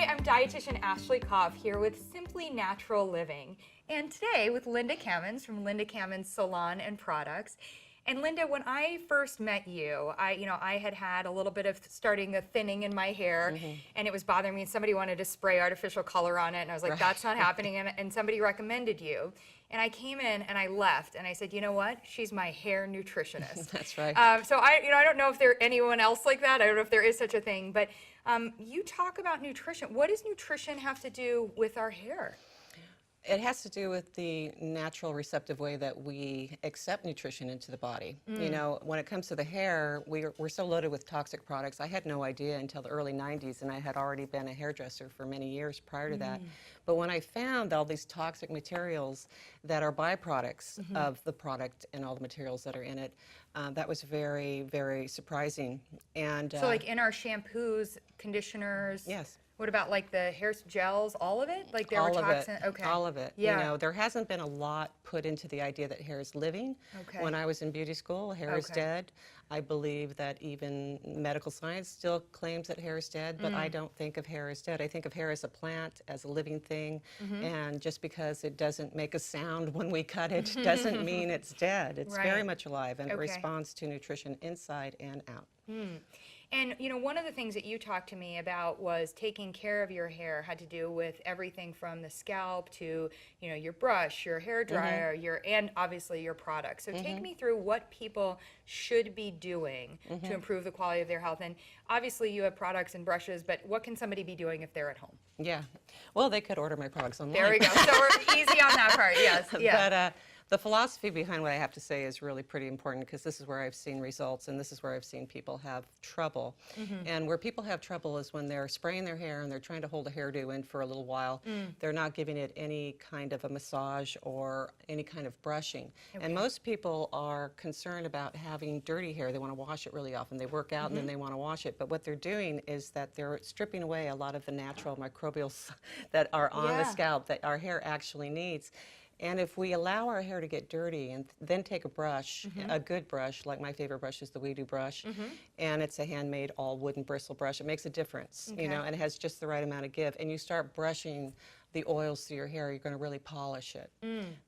Hi, I'm dietitian Ashley Koff here with Simply Natural Living, and today with Linda Kammins from Linda Kammins Salon and Products. And Linda, when I first met you, I had had a little bit of starting a thinning in my hair, and it was bothering me. Somebody wanted to spray artificial color on it, and I was like, that's not happening. And somebody recommended you. And I came in and I left, and I said, you know what? She's my hair nutritionist. That's right. So I don't know if there's anyone else like that. I don't know if there is such a thing, but you talk about nutrition. What does nutrition have to do with our hair? It has to do with the natural receptive way that we accept nutrition into the body. You know, when it comes to the hair, we're so loaded with toxic products. I had no idea until the early 90s, and I had already been a hairdresser for many years prior to that. But when I found all these toxic materials that are byproducts of the product and all the materials that are in it, that was very, very surprising. And So like in our shampoos, conditioners? Yes. What about like the hair gels, all of it? Like there were toxins? Okay. All of it. Yeah. You know, there hasn't been a lot put into the idea that hair is living. Okay. When I was in beauty school, hair is dead. I believe that even medical science still claims that hair is dead, but I don't think of hair as dead. I think of hair as a plant, as a living thing, and just because it doesn't make a sound when we cut it doesn't mean it's dead. It's very much alive, and it responds to nutrition inside and out. And you know, one of the things that you talked to me about was taking care of your hair had to do with everything from the scalp to, you know, your brush, your hair dryer, and obviously your products. So take me through what people should be doing to improve the quality of their health. And obviously you have products and brushes, but what can somebody be doing if they're at home? Yeah. Well, they could order my products online. There we go. So we're easy on that part. Yes. Yeah. But the philosophy behind what I have to say is really pretty important, because this is where I've seen results, and this is where I've seen people have trouble. And where people have trouble is when they're spraying their hair and they're trying to hold a hairdo in for a little while. They're not giving it any kind of a massage or any kind of brushing. And most people are concerned about having dirty hair. They want to wash it really often. They work out and then they want to wash it. But what they're doing is that they're stripping away a lot of the natural microbials that are on the scalp that our hair actually needs. And if we allow our hair to get dirty and then take a brush, a good brush, like my favorite brush is the We Do brush, and it's a handmade all wooden bristle brush, it makes a difference, you know, and it has just the right amount of give. And you start brushing the oils through your hair, you're going to really polish it.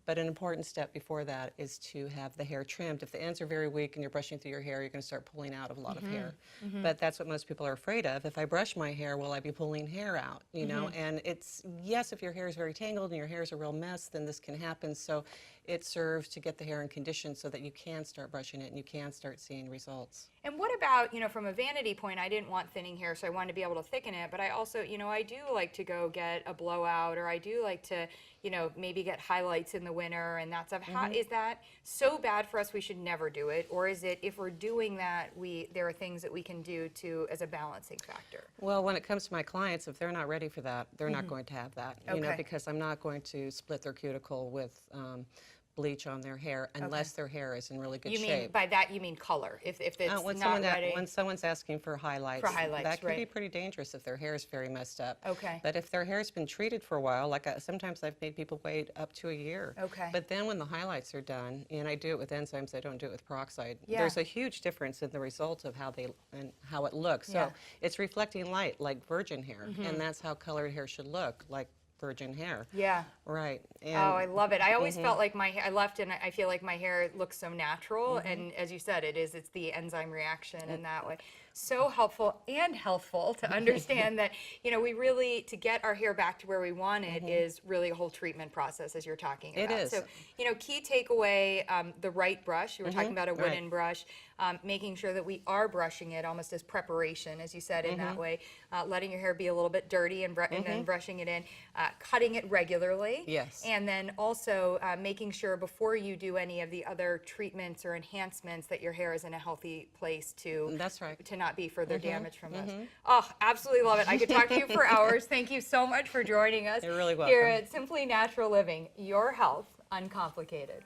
But an important step before that is to have the hair trimmed. If the ends are very weak and you're brushing through your hair, you're going to start pulling out a lot of hair. But that's what most people are afraid of. If I brush my hair, will I be pulling hair out? You know, and it's, yes, if your hair is very tangled and your hair is a real mess, then this can happen. So it serves to get the hair in condition so that you can start brushing it and you can start seeing results. And what about, you know, from a vanity point, I didn't want thinning hair, so I wanted to be able to thicken it, but I also, you know, I do like to go get a blowout, or I do like to, you know, maybe get highlights in the winter and that stuff. How, is that so bad for us we should never do it? Or is it, if we're doing that, there are things that we can do to, as a balancing factor? Well, when it comes to my clients, if they're not ready for that, they're not going to have that, you know, because I'm not going to split their cuticle with bleach on their hair unless their hair is in really good shape. You mean, by that you mean color, if it's not ready? When someone's asking for highlights, that can be pretty dangerous if their hair is very messed up. But if their hair's been treated for a while, like sometimes I've made people wait up to a year. But then when the highlights are done, and I do it with enzymes, I don't do it with peroxide, there's a huge difference in the result of how it looks. So it's reflecting light like virgin hair, and that's how colored hair should look, like virgin hair. Right. And oh, I love it. I always felt like I left and I feel like my hair looks so natural, and as you said, it's the enzyme reaction in that way. So helpful and healthful to understand that, you know, we really, to get our hair back to where we want it is really a whole treatment process, as you're talking about. It is. So, you know, key takeaway, the right brush. You were talking about a wooden brush, making sure that we are brushing it almost as preparation, as you said, in that way, letting your hair be a little bit dirty and then brushing it in, cutting it regularly. Yes. And then also making sure before you do any of the other treatments or enhancements that your hair is in a healthy place to, to not be further damaged from this. Oh, absolutely love it. I could talk to you for hours. Thank you so much for joining us. You're really welcome. Here at Simply Natural Living, your health uncomplicated.